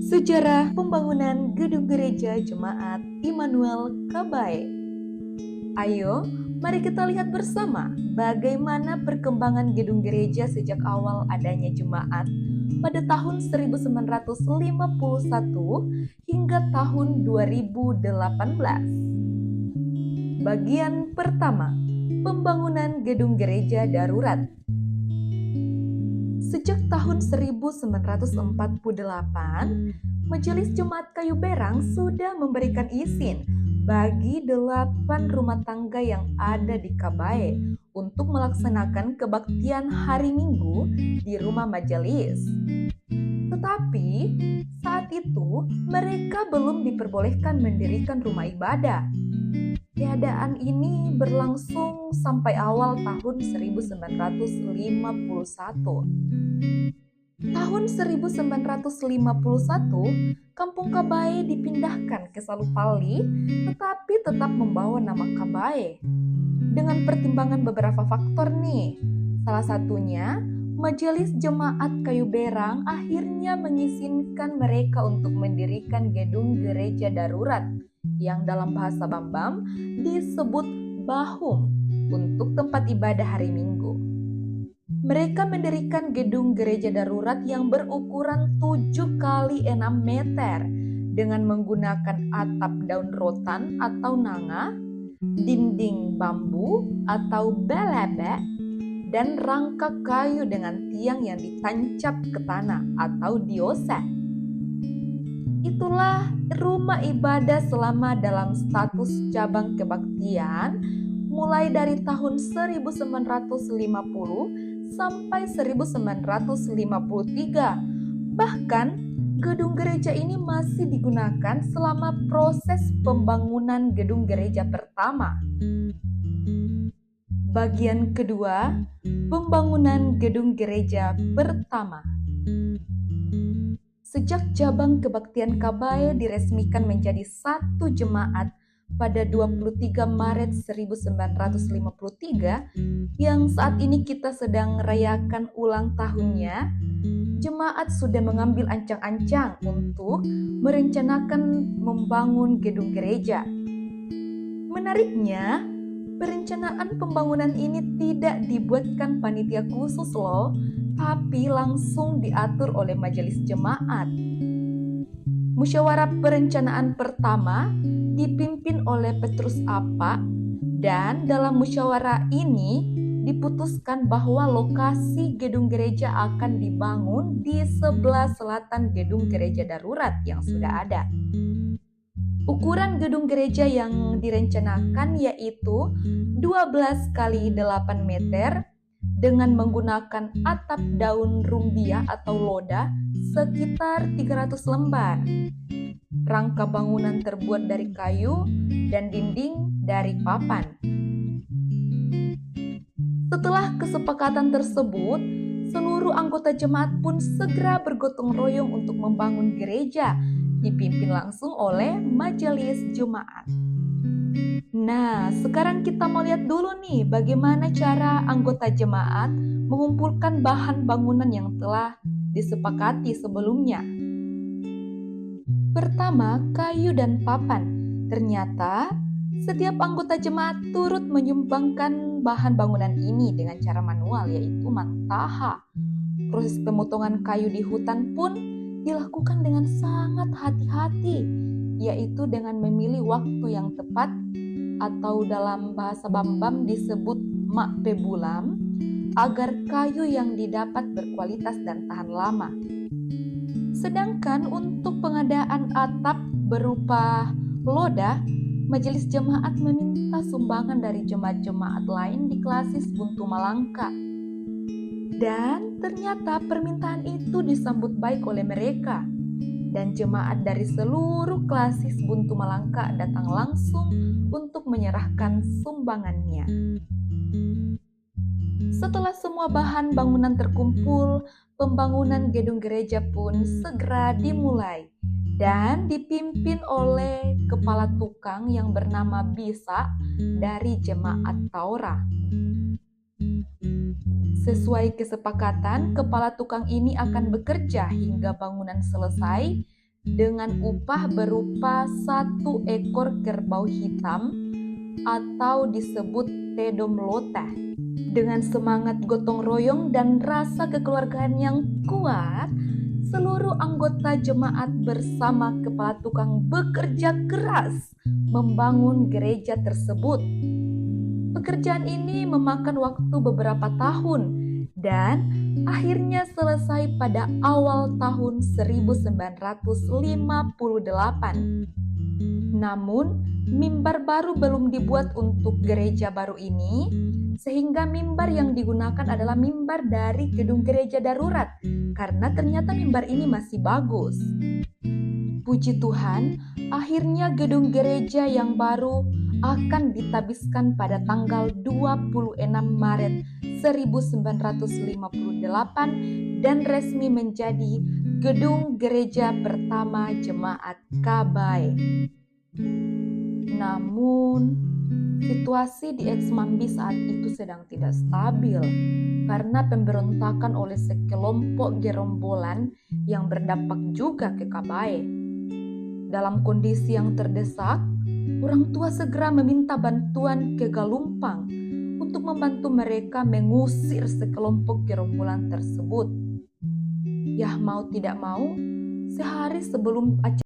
Sejarah pembangunan gedung gereja Jemaat Immanuel Kabae. Ayo, mari kita lihat bersama bagaimana perkembangan gedung gereja sejak awal adanya jemaat pada tahun 1951 hingga tahun 2018. Bagian pertama, pembangunan gedung gereja darurat. Sejak tahun 1948, Majelis Jemaat Kayu Berang sudah memberikan izin bagi 8 rumah tangga yang ada di Kabae untuk melaksanakan kebaktian hari Minggu di rumah majelis. Tetapi saat itu mereka belum diperbolehkan mendirikan rumah ibadah. Keadaan ini berlangsung sampai awal tahun 1951. Tahun 1951, Kampung Kabae dipindahkan ke Salupali, tetapi tetap membawa nama Kabae. Dengan pertimbangan beberapa faktor nih, salah satunya Majelis Jemaat Kayu Berang akhirnya mengizinkan mereka untuk mendirikan gedung gereja darurat yang dalam bahasa Bambam disebut Bahum untuk tempat ibadah hari Minggu. Mereka mendirikan gedung gereja darurat yang berukuran 7 kali 6 meter dengan menggunakan atap daun rotan atau nanga, dinding bambu atau belebek, dan rangka kayu dengan tiang yang ditancap ke tanah atau diose. Itulah rumah ibadah selama dalam status cabang kebaktian mulai dari tahun 1950 sampai 1953. Bahkan gedung gereja ini masih digunakan selama proses pembangunan gedung gereja pertama. Bagian kedua, pembangunan gedung gereja pertama. Sejak cabang kebaktian Kabae diresmikan menjadi satu jemaat pada 23 Maret 1953, yang saat ini kita sedang rayakan ulang tahunnya, jemaat sudah mengambil ancang-ancang untuk merencanakan membangun gedung gereja. Menariknya, perencanaan pembangunan ini tidak dibuatkan panitia khusus loh, tapi langsung diatur oleh majelis jemaat. Musyawarah perencanaan pertama dipimpin oleh Petrus Apa, dan dalam musyawarah ini diputuskan bahwa lokasi gedung gereja akan dibangun di sebelah selatan gedung gereja darurat yang sudah ada. Ukuran gedung gereja yang direncanakan yaitu 12 kali 8 meter dengan menggunakan atap daun rumbia atau loda sekitar 300 lembar. Rangka bangunan terbuat dari kayu dan dinding dari papan. Setelah kesepakatan tersebut, seluruh anggota jemaat pun segera bergotong royong untuk membangun gereja, dipimpin langsung oleh majelis jemaat. Nah, sekarang kita mau lihat dulu nih bagaimana cara anggota jemaat mengumpulkan bahan bangunan yang telah disepakati sebelumnya. Pertama, kayu dan papan. Ternyata setiap anggota jemaat turut menyumbangkan bahan bangunan ini dengan cara manual, yaitu mantaha. Proses pemotongan kayu di hutan pun dilakukan dengan sangat hati-hati, yaitu dengan memilih waktu yang tepat atau dalam bahasa Bambam disebut makpe bulam, agar kayu yang didapat berkualitas dan tahan lama. Sedangkan untuk pengadaan atap berupa loda, majelis jemaat meminta sumbangan dari jemaat-jemaat lain di klasis Buntu Malangka. Dan ternyata permintaan itu disambut baik oleh mereka. Dan jemaat dari seluruh klasis Buntu Malangka datang langsung untuk menyerahkan sumbangannya. Setelah semua bahan bangunan terkumpul, pembangunan gedung gereja pun segera dimulai dan dipimpin oleh kepala tukang yang bernama Bisa dari jemaat Taura. Sesuai kesepakatan, kepala tukang ini akan bekerja hingga bangunan selesai dengan upah berupa 1 ekor kerbau hitam atau disebut tedomlote. Dengan semangat gotong royong dan rasa kekeluargaan yang kuat, seluruh anggota jemaat bersama kepala tukang bekerja keras membangun gereja tersebut. Pekerjaan ini memakan waktu beberapa tahun dan akhirnya selesai pada awal tahun 1958. Namun, mimbar baru belum dibuat untuk gereja baru ini, sehingga mimbar yang digunakan adalah mimbar dari gedung gereja darurat, karena ternyata mimbar ini masih bagus. Puji Tuhan, akhirnya gedung gereja yang baru akan ditabiskan pada tanggal 26 Maret 1958 dan resmi menjadi gedung gereja pertama jemaat Kabae. Namun, situasi di Eks-Mambi saat itu sedang tidak stabil karena pemberontakan oleh sekelompok gerombolan yang berdampak juga ke Kabae. Dalam kondisi yang terdesak, orang tua segera meminta bantuan ke Galumpang untuk membantu mereka mengusir sekelompok gerombolan tersebut. Ya mau tidak mau, sehari sebelum acara